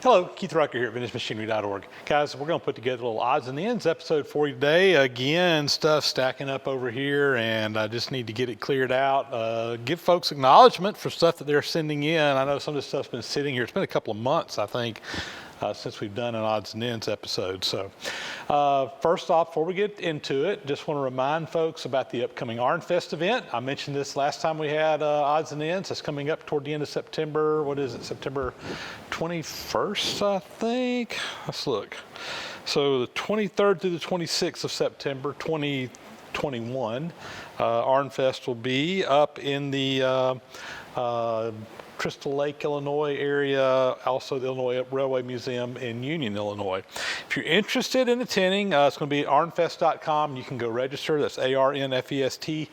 Hello, Keith Rucker here at VintageMachinery.org. Guys, we're going to put together a little odds and ends episode for you today. Again, stuff stacking up over here, and I just need to get it cleared out. Give folks acknowledgement for stuff that they're sending in. I know some of this stuff's been sitting here. It's been a couple of months, I think, since we've done an odds and ends episode. So first off, before we get into it, just want to remind folks about the upcoming ArnFest event. I mentioned this last time we had odds and ends. It's coming up toward the end of September. What is it, September 21st, I think? Let's look. So the 23rd through the 26th of September 2021, ArnFest will be up in the Crystal Lake, Illinois area, also the Illinois Railway Museum in Union, Illinois. If you're interested in attending, it's going to be at arnfest.com. You can go register. That's ARNFEST.com.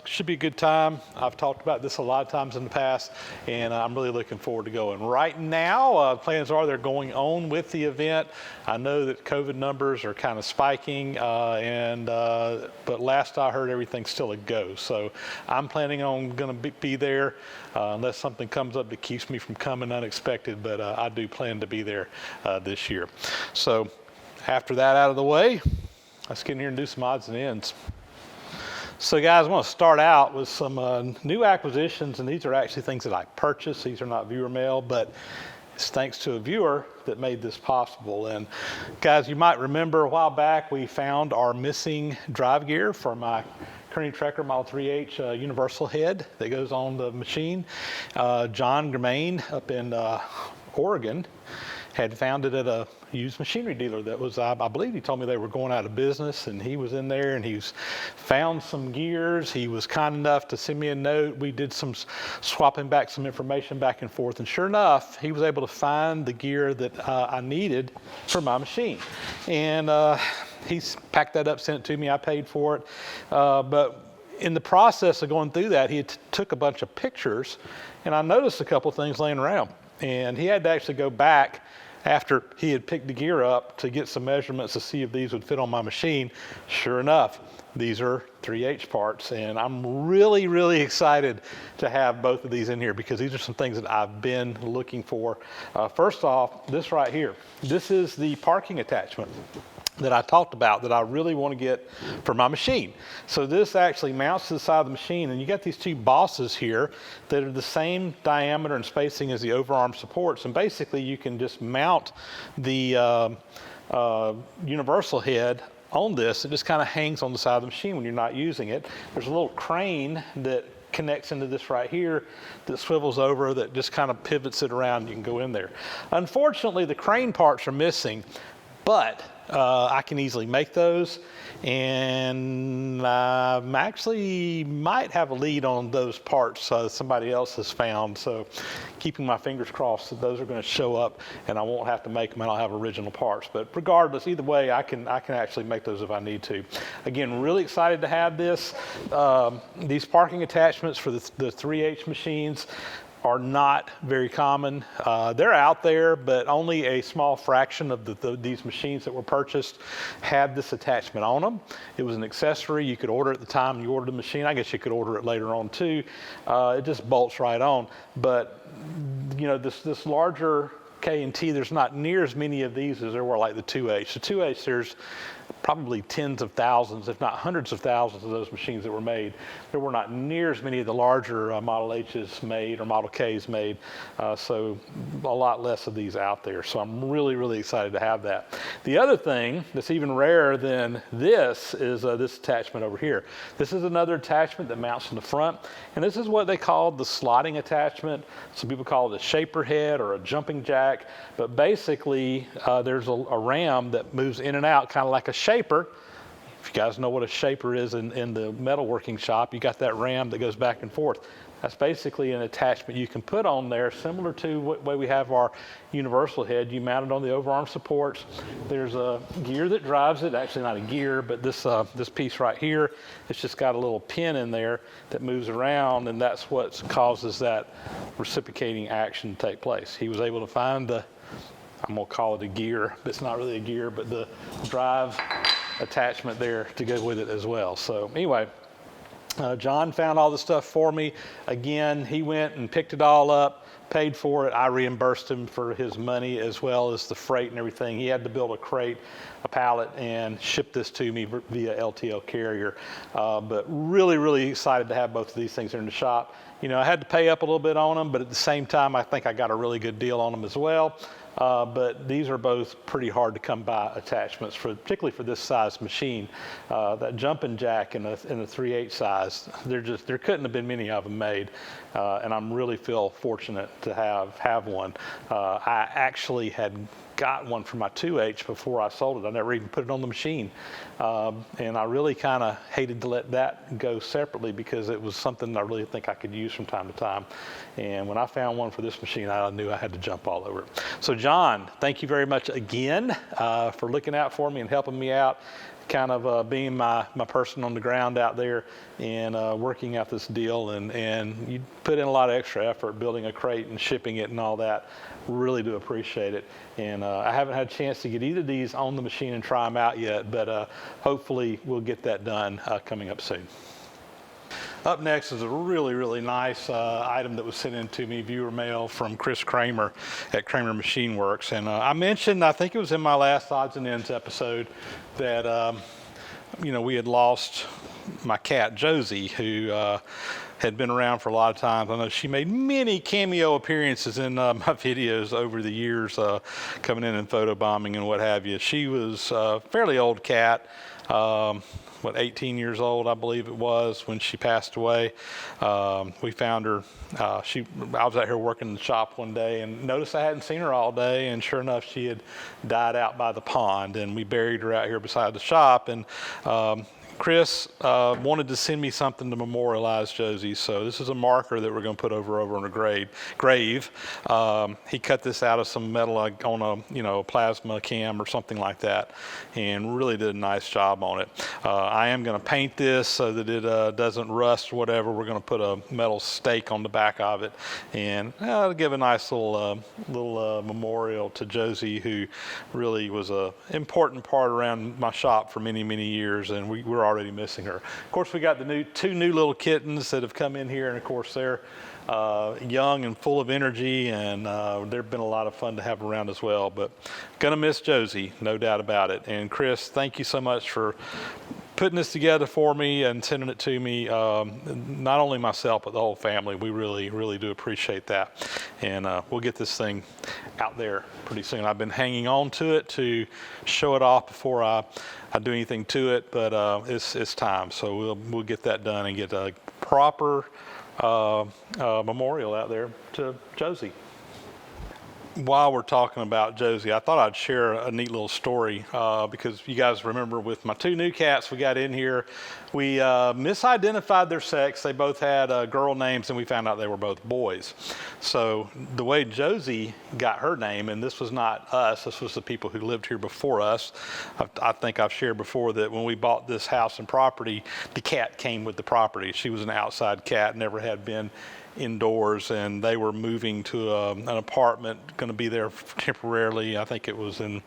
Should be a good time. I've talked about this a lot of times in the past, and I'm really looking forward to going. Right now, plans are they're going on with the event. I know that COVID numbers are kind of spiking, but last I heard, everything's still a go. So I'm planning on going to be there. Unless something comes up that keeps me from coming unexpected, but I do plan to be there this year. So after that out of the way, let's get in here and do some odds and ends. So guys, I want to start out with some new acquisitions, and these are actually things that I purchased. These are not viewer mail, but it's thanks to a viewer that made this possible. And guys, you might remember a while back we found our missing drive gear for my Kearney Trekker Model 3H universal head that goes on the machine. John Germain up in Oregon had found it at a used machinery dealer that was, I believe he told me they were going out of business, and he was in there and he's found some gears. He was kind enough to send me a note. We did some swapping back some information back and forth, and sure enough, he was able to find the gear that I needed for my machine. And he's packed that up, sent it to me. I paid for it. But in the process of going through that, he took a bunch of pictures, and I noticed a couple of things laying around. And he had to actually go back after he had picked the gear up to get some measurements to see if these would fit on my machine. Sure enough, these are 3H parts, and I'm really, really excited to have both of these in here because these are some things that I've been looking for. First off, this right here. This is the parking attachment that I talked about that I really want to get for my machine. So this actually mounts to the side of the machine, and you got these two bosses here that are the same diameter and spacing as the overarm supports, and basically you can just mount the universal head on this. It just kind of hangs on the side of the machine when you're not using it. There's a little crane that connects into this right here that swivels over that just kind of pivots it around. You can go in there. Unfortunately, the crane parts are missing, but I can easily make those, and I actually might have a lead on those parts somebody else has found, so keeping my fingers crossed that those are going to show up and I won't have to make them and I'll have original parts. But regardless, either way, I can actually make those if I need to. Again, really excited to have this. These parking attachments for the 3H machines are not very common. They're out there, but only a small fraction of these machines that were purchased had this attachment on them. It was an accessory. You could order it at the time you ordered the machine. I guess you could order it later on too. It just bolts right on. But you know, this larger K&T, there's not near as many of these as there were like the 2H. The 2H, there's probably tens of thousands, if not hundreds of thousands of those machines that were made. There were not near as many of the larger Model H's made or Model K's made, so a lot less of these out there. So I'm really, really excited to have that. The other thing that's even rarer than this is this attachment over here. This is another attachment that mounts in the front, and this is what they call the slotting attachment. Some people call it a shaper head or a jumping jack, but basically there's a ram that moves in and out kind of like a shaper. If you guys know what a shaper is in the metalworking shop, you got that ram that goes back and forth. That's basically an attachment you can put on there, similar to what way we have our universal head. You mount it on the overarm supports. There's a gear that drives it. Actually, not a gear, but this piece right here, it's just got a little pin in there that moves around, and that's what causes that reciprocating action to take place. He was able to find I'm going to call it a gear, but it's not really a gear, but the drive attachment there to go with it as well. So anyway, John found all the stuff for me. Again, he went and picked it all up, paid for it. I reimbursed him for his money as well as the freight and everything. He had to build a crate, a pallet, and ship this to me via LTL carrier. But really, really excited to have both of these things in the shop. You know, I had to pay up a little bit on them, but at the same time, I think I got a really good deal on them as well. But these are both pretty hard to come by attachments, particularly for this size machine. That jumping jack in a 3/8 size, there couldn't have been many of them made, and I'm really feel fortunate to have one. I actually had got one for my 2H before I sold it. I never even put it on the machine. And I really kind of hated to let that go separately because it was something I really think I could use from time to time. And when I found one for this machine, I knew I had to jump all over it. So John, thank you very much again for looking out for me and helping me out, kind of being my person on the ground out there and working out this deal. And you put in a lot of extra effort building a crate and shipping it and all that. Really do appreciate it. And I haven't had a chance to get either of these on the machine and try them out yet, but hopefully we'll get that done coming up soon. Up next is a really, really nice item that was sent in to me, viewer mail from Chris Kramer at Kramer Machine Works. And I mentioned, I think it was in my last Odds and Ends episode, that we had lost my cat, Josie, who had been around for a lot of times. I know she made many cameo appearances in my videos over the years, coming in and photobombing and what have you. She was a fairly old cat. 18 years old, I believe it was, when she passed away. We found her. I was out here working in the shop one day and noticed I hadn't seen her all day, and sure enough, she had died out by the pond, and we buried her out here beside the shop. And Chris wanted to send me something to memorialize Josie, so this is a marker that we're going to put over on her grave. He cut this out of some metal on a plasma cam or something like that, and really did a nice job on it. I am going to paint this so that it doesn't rust or whatever. We're going to put a metal stake on the back of it, and give a nice little memorial to Josie, who really was an important part around my shop for many, many years, and we're already missing her. Of course, we got the two new little kittens that have come in here, and of course they're young and full of energy, and they've been a lot of fun to have around as well. But gonna miss Josie, no doubt about it. And Chris, thank you so much for putting this together for me and sending it to me. Not only myself, but the whole family. We really, really do appreciate that. And we'll get this thing out there pretty soon. I've been hanging on to it to show it off before I do anything to it, but it's time. So we'll get that done and get a proper memorial out there to Josie. While we're talking about Josie, I thought I'd share a neat little story because you guys remember with my two new cats we got in here, we misidentified their sex. They both had girl names, and we found out they were both boys. So the way Josie got her name, and this was not us, this was the people who lived here before us. I think I've shared before that when we bought this house and property, the cat came with the property. She was an outside cat, never had been indoors, and they were moving to an apartment, going to be there temporarily. I think it was in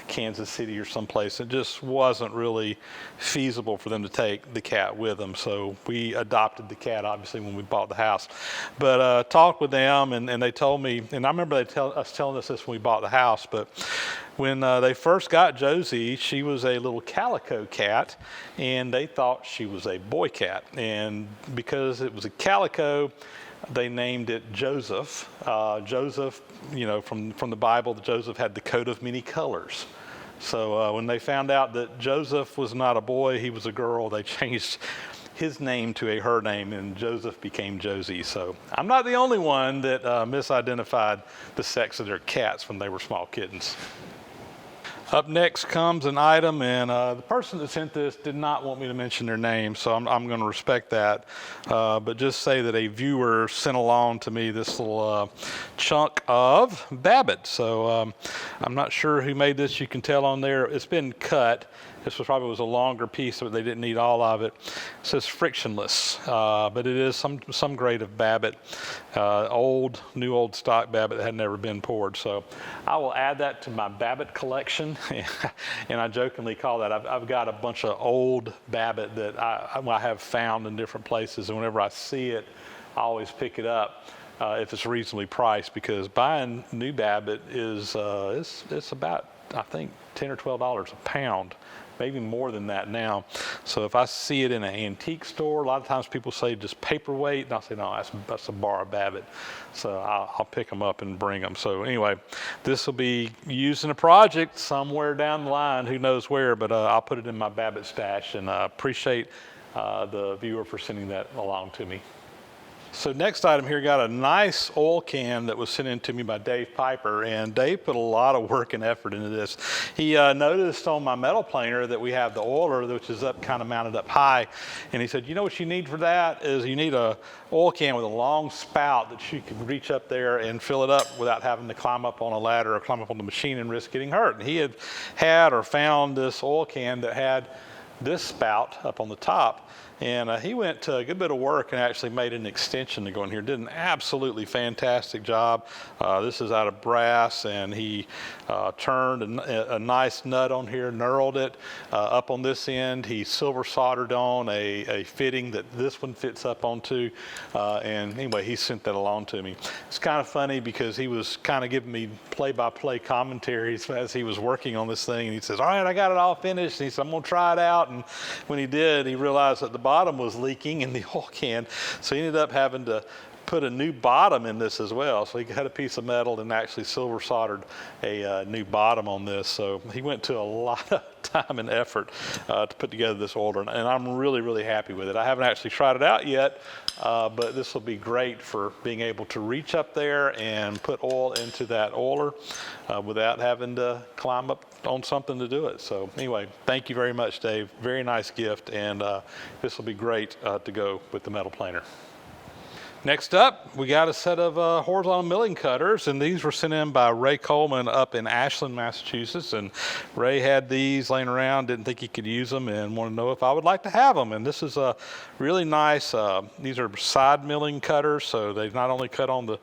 Kansas City or someplace. It just wasn't really feasible for them to take the cat with them, so we adopted the cat obviously when we bought the house. But talked with them, and they told me, and I remember us telling us this when we bought the house, but when they first got Josie, she was a little calico cat, and they thought she was a boy cat. And because it was a calico, they named it Joseph. Joseph, from the Bible, Joseph had the coat of many colors. So when they found out that Joseph was not a boy, he was a girl, they changed his name to a her name, and Joseph became Josie. So I'm not the only one that misidentified the sex of their cats when they were small kittens. Up next comes an item, and the person that sent this did not want me to mention their name, so I'm going to respect that. But just say that a viewer sent along to me this little chunk of babbitt. So I'm not sure who made this. You can tell on there it's been cut. This was a longer piece, but they didn't need all of it. It says frictionless, but it is some grade of babbitt, new old stock babbitt that had never been poured. So I will add that to my babbitt collection, and I jokingly call that I've got a bunch of old babbitt that I have found in different places, and whenever I see it, I always pick it up. If it's reasonably priced, because buying new babbitt is it's about, I think, $10 or $12 a pound, maybe more than that now. So if I see it in an antique store, a lot of times people say just paperweight, and I'll say no, that's a bar of babbitt. So I'll pick them up and bring them. So anyway, this will be used in a project somewhere down the line, who knows where, but I'll put it in my babbitt stash, and I appreciate the viewer for sending that along to me. So next item here, got a nice oil can that was sent in to me by Dave Piper, and Dave put a lot of work and effort into this. He noticed on my metal planer that we have the oiler, which is kind of mounted up high, and he said, you know what you need for that is you need a oil can with a long spout that you can reach up there and fill it up without having to climb up on a ladder or climb up on the machine and risk getting hurt. And he had found this oil can that had this spout up on the top. And he went to a good bit of work and actually made an extension to go in here. Did an absolutely fantastic job. This is out of brass, and he turned a nice nut on here, knurled it up on this end. He silver soldered on a fitting that this one fits up onto. And anyway, he sent that along to me. It's kind of funny because he was kind of giving me play-by-play commentaries as he was working on this thing. And he says, all right, I got it all finished. And he said, I'm going to try it out. And when he did, he realized that the bottom was leaking in the oil can, so he ended up having to put a new bottom in this as well. So he had a piece of metal and actually silver soldered a new bottom on this. So he went to a lot of time and effort to put together this oiler, and I'm really, really happy with it. I haven't actually tried it out yet, but this will be great for being able to reach up there and put oil into that oiler without having to climb up on something to do it. So anyway, thank you very much, Dave. Very nice gift, and this will be great to go with the metal planer. Next up, we got a set of horizontal milling cutters, and these were sent in by Ray Coleman up in Ashland, Massachusetts. And Ray had these laying around, didn't think he could use them, and wanted to know if I would like to have them. And this is a really nice, these are side milling cutters, so they not only cut on the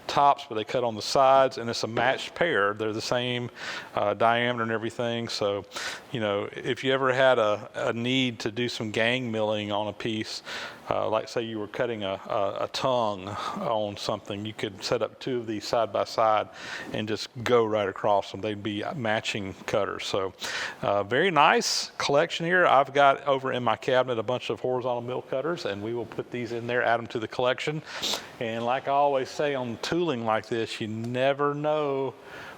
tops, but they cut on the sides, and it's a matched pair. They're the same diameter and everything. So, you know, if you ever had a need to do some gang milling on a piece, like say you were cutting a tongue on something, you could set up two of these side by side and just go right across them. They'd be matching cutters. So very nice collection here. I've got over in my cabinet a bunch of horizontal mill cutters, and we will put these in there, add them to the collection. And like I always say on tooling like this, you never know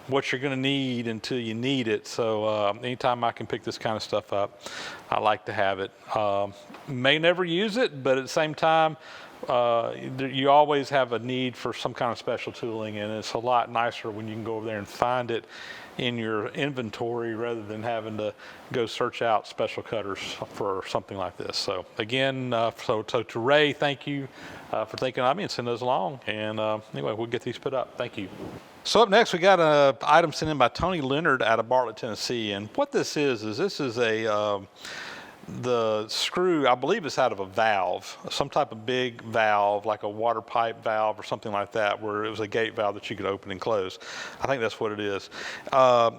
what you're going to need until you need it. So anytime I can pick this kind of stuff up, I like to have it. May never use it, but at the same time, you always have a need for some kind of special tooling, and it's a lot nicer when you can go over there and find it in your inventory rather than having to go search out special cutters for something like this. So again, so to Ray, thank you for thinking of me and sending those along. And anyway, we'll get these put up. Thank you. So up next, we got an item sent in by Tony Leonard out of Bartlett, Tennessee. And what this is this is the screw, I believe it's out of a valve, some type of big valve, like a water pipe valve or something like that, where it was a gate valve that you could open and close. I think that's what it is.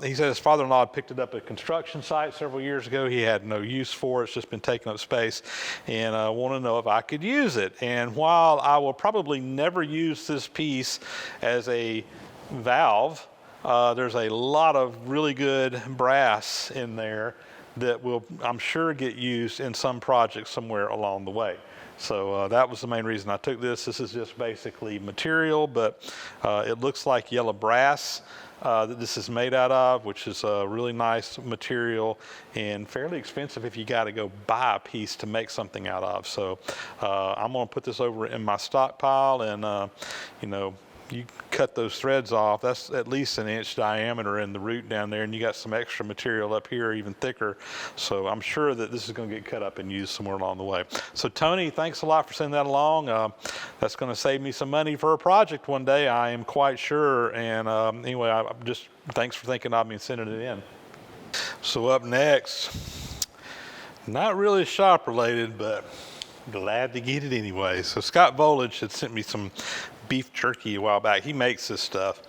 He said his father-in-law had picked it up at a construction site several years ago. He had no use for it. It's just been taking up space, and I want to know if I could use it. And while I will probably never use this piece as a valve, there's a lot of really good brass in there that will, I'm sure, get used in some project somewhere along the way. So that was the main reason I took this. This is just basically material, but it looks like yellow brass that this is made out of, which is a really nice material and fairly expensive if you got to go buy a piece to make something out of. So I'm going to put this over in my stockpile, and you know, you cut those threads off, that's at least 1 inch diameter in the root down there, and you got some extra material up here, even thicker. So I'm sure that this is going to get cut up and used somewhere along the way. So Tony, thanks a lot for sending that along. That's going to save me some money for a project one day, I am quite sure. And anyway, thanks for thinking of me and sending it in. So up next, Not really shop related, but glad to get it anyway. So Scott Volage had sent me some beef jerky a while back. He makes this stuff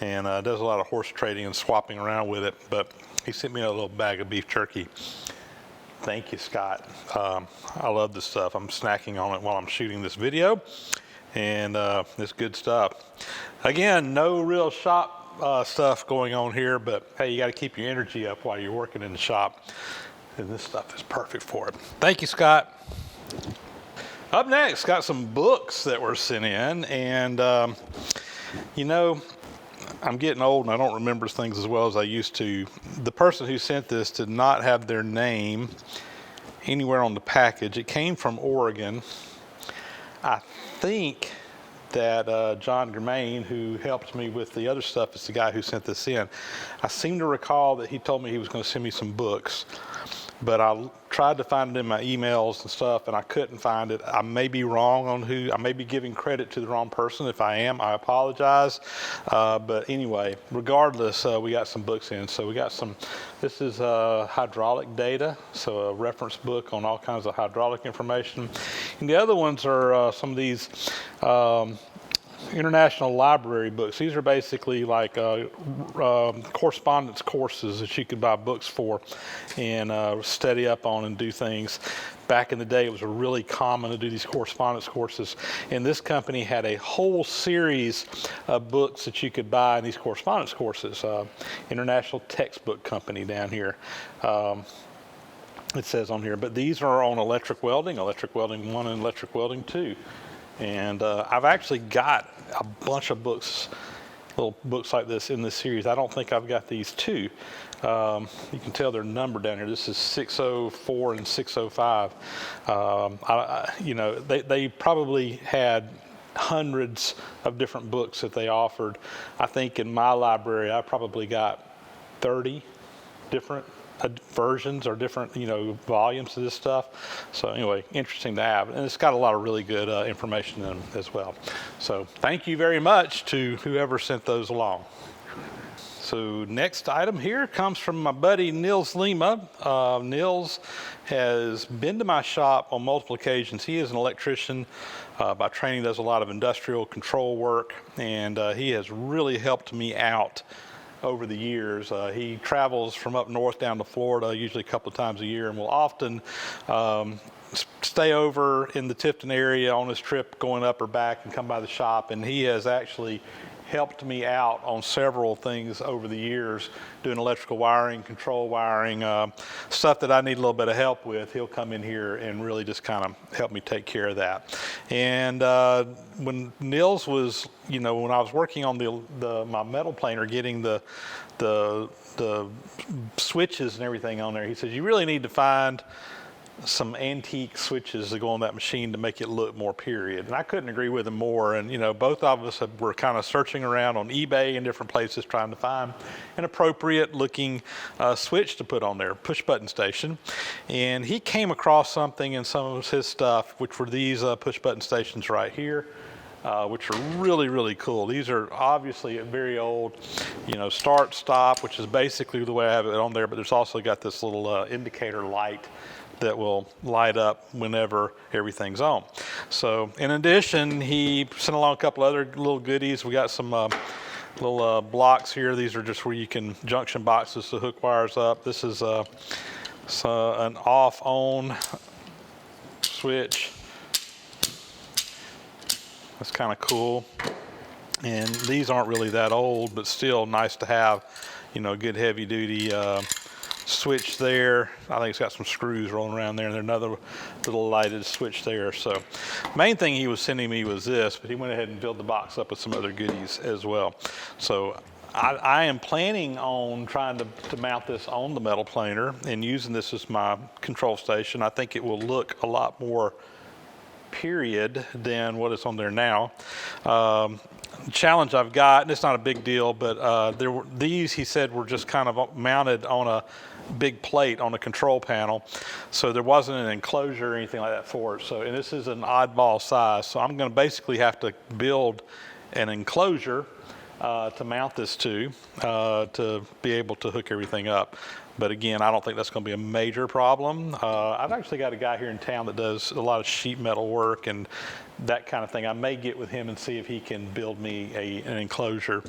and does a lot of horse trading and swapping around with it, but he sent me a little bag of beef jerky. Thank you, Scott. I love this stuff. I'm snacking on it while I'm shooting this video, and it's good stuff. Again, no real shop stuff going on here, but hey, you got to keep your energy up while you're working in the shop, and this stuff is perfect for it. Thank you, Scott. Up next, got some books that were sent in, and you know, I'm getting old and I don't remember things as well as I used to. The person who sent this did not have their name anywhere on the package. It came from Oregon. I think that John Germain, who helped me with the other stuff, is the guy who sent this in. I seem to recall that he told me he was going to send me some books, but I tried to find it in my emails and stuff, and I couldn't find it. I may be wrong on who, I may be giving credit to the wrong person. If I am, I apologize. But anyway, regardless, we got some books in. So we got some, this is hydraulic data, so a reference book on all kinds of hydraulic information. And the other ones are some of these international library books. These are basically like correspondence courses that you could buy books for and study up on and do things. Back in the day, it was really common to do these correspondence courses, and this company had a whole series of books that you could buy in these correspondence courses. International Textbook Company down here. It says on here, but these are on electric welding 1 and electric welding 2. And I've actually got a bunch of books, little books like this in this series. I don't think I've got these two. You can tell their number down here. This is 604 and 605. You know, they probably had hundreds of different books that they offered. I think in my library, I probably got 30 different versions or different, you know, volumes of this stuff. So anyway, interesting to have, and it's got a lot of really good information in them as well. So thank you very much to whoever sent those along. So next item here comes from my buddy Nils Lima. Nils has been to my shop on multiple occasions. He is an electrician by training, does a lot of industrial control work, and he has really helped me out over the years. He travels from up north down to Florida, usually a couple of times a year, and will often stay over in the Tifton area on his trip going up or back and come by the shop. And he has actually helped me out on several things over the years, doing electrical wiring, control wiring, stuff that I need a little bit of help with. He'll come in here and really just kind of help me take care of that. And when Nils was, you know, when I was working on my metal planer, getting the switches and everything on there, he says, you really need to find some antique switches that go on that machine to make it look more period. And I couldn't agree with him more. And, you know, both of us were kind of searching around on eBay and different places trying to find an appropriate looking switch to put on there, push button station. And he came across something in some of his stuff, which were these push button stations right here. Which are really, really cool. These are obviously a very old, you know, start, stop, which is basically the way I have it on there, but there's also got this little indicator light that will light up whenever everything's on. So in addition, he sent along a couple other little goodies. We got some little blocks here. These are just where you can junction boxes to hook wires up. This is an off-on switch. That's kind of cool. And these aren't really that old, but still nice to have, you know, good heavy duty switch there. I think it's got some screws rolling around there, and there's another little lighted switch there. So main thing he was sending me was this, but he went ahead and filled the box up with some other goodies as well. So I am planning on trying to mount this on the metal planer and using this as my control station. I think it will look a lot more period than what is on there now. Challenge I've got, and it's not a big deal, but these, he said, were just kind of mounted on a big plate on a control panel, so there wasn't an enclosure or anything like that for it. So, and this is an oddball size, so I'm going to basically have to build an enclosure to mount this to be able to hook everything up. But again, I don't think that's going to be a major problem. I've actually got a guy here in town that does a lot of sheet metal work and that kind of thing. I may get with him and see if he can build me an enclosure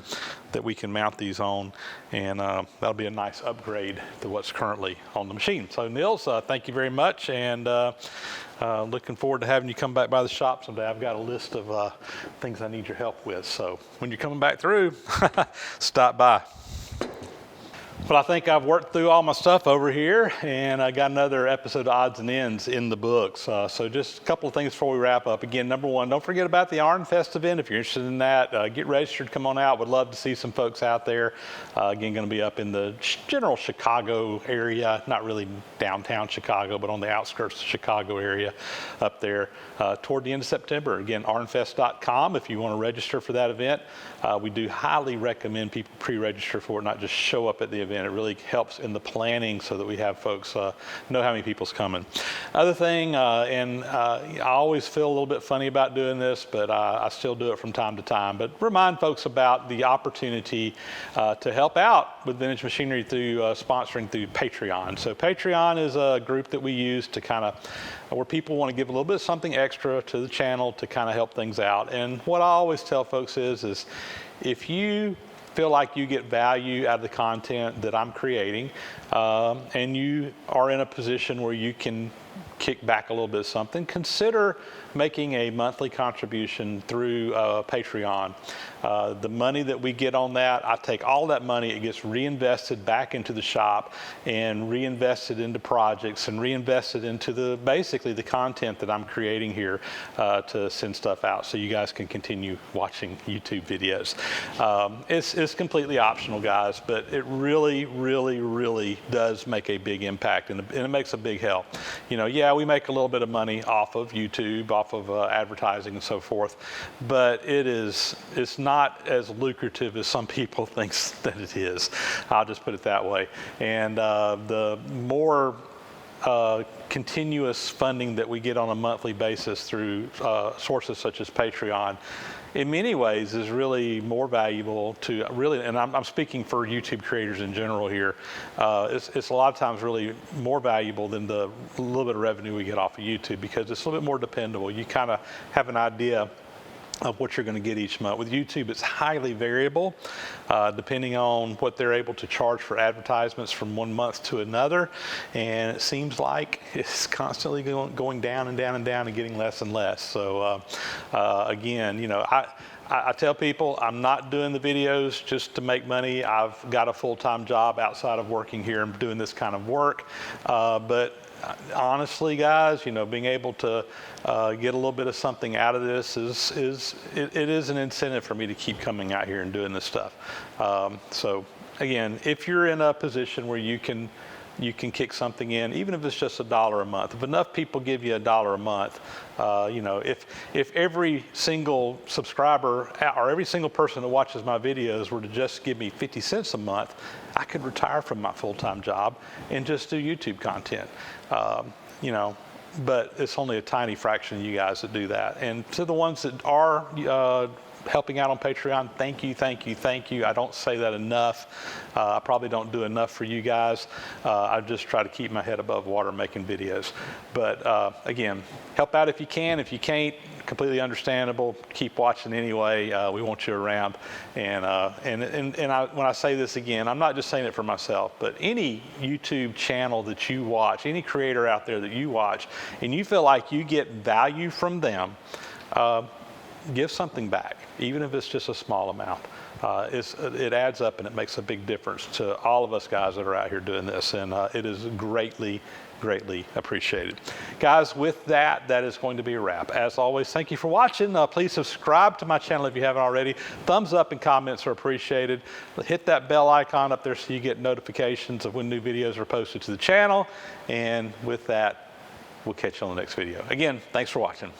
that we can mount these on, and that'll be a nice upgrade to what's currently on the machine. So Nils, thank you very much, and looking forward to having you come back by the shop someday. I've got a list of things I need your help with, so when you're coming back through, stop by. Well, I think I've worked through all my stuff over here, and I got another episode of Odds and Ends in the books. So just a couple of things before we wrap up. Again, number one, don't forget about the ArnFest event. If you're interested in that, get registered, come on out. Would love to see some folks out there. Again, going to be up in the general Chicago area, not really downtown Chicago, but on the outskirts of the Chicago area up there toward the end of September. Again, ArnFest.com if you want to register for that event. We do highly recommend people pre-register for it, not just show up at the event. It really helps in the planning so that we have folks know how many people's coming. Other thing, I always feel a little bit funny about doing this, but I still do it from time to time. But remind folks about the opportunity to help out with Vintage Machinery through sponsoring through Patreon. So Patreon is a group that we use to kind of where people want to give a little bit of something extra to the channel to kind of help things out. And what I always tell folks is if you feel like you get value out of the content that I'm creating, and you are in a position where you can kick back a little bit of something, consider making a monthly contribution through Patreon. The money that we get on that, I take all that money, it gets reinvested back into the shop and reinvested into projects and reinvested into basically the content that I'm creating here to send stuff out so you guys can continue watching YouTube videos. It's completely optional, guys, but it really, really, really does make a big impact, and it makes a big help. You know, yeah, we make a little bit of money off of YouTube, off of advertising and so forth, but it's not as lucrative as some people think that it is. I'll just put it that way. And the more continuous funding that we get on a monthly basis through sources such as Patreon, in many ways is really more valuable to really, and I'm speaking for YouTube creators in general here, it's a lot of times really more valuable than the little bit of revenue we get off of YouTube, because it's a little bit more dependable. You kind of have an idea of what you're going to get each month. With YouTube, it's highly variable, depending on what they're able to charge for advertisements from one month to another, and it seems like it's constantly going down and down and down and getting less and less. So again, you know, I tell people I'm not doing the videos just to make money. I've got a full-time job outside of working here and doing this kind of work, but honestly, guys, you know, being able to get a little bit of something out of this it is an incentive for me to keep coming out here and doing this stuff. So again, if you're in a position where you can kick something in, even if it's just $1 a month. If enough people give you $1 a month, you know, if every single subscriber or every single person that watches my videos were to just give me 50 cents a month, I could retire from my full-time job and just do YouTube content. You know, but it's only a tiny fraction of you guys that do that. And to the ones that are helping out on Patreon, thank you, thank you, thank you. I don't say that enough. I probably don't do enough for you guys. I just try to keep my head above water making videos. But again, help out if you can. If you can't, completely understandable. Keep watching anyway. We want you around. And when I say this again, I'm not just saying it for myself, but any YouTube channel that you watch, any creator out there that you watch, and you feel like you get value from them, give something back, even if it's just a small amount. It adds up and it makes a big difference to all of us guys that are out here doing this, and it is greatly appreciated. Guys, with that is going to be a wrap. As always, thank you for watching. Please subscribe to my channel if you haven't already. Thumbs up and comments are appreciated. Hit that bell icon up there so you get notifications of when new videos are posted to the channel. And with that, we'll catch you on the next video. Again, thanks for watching.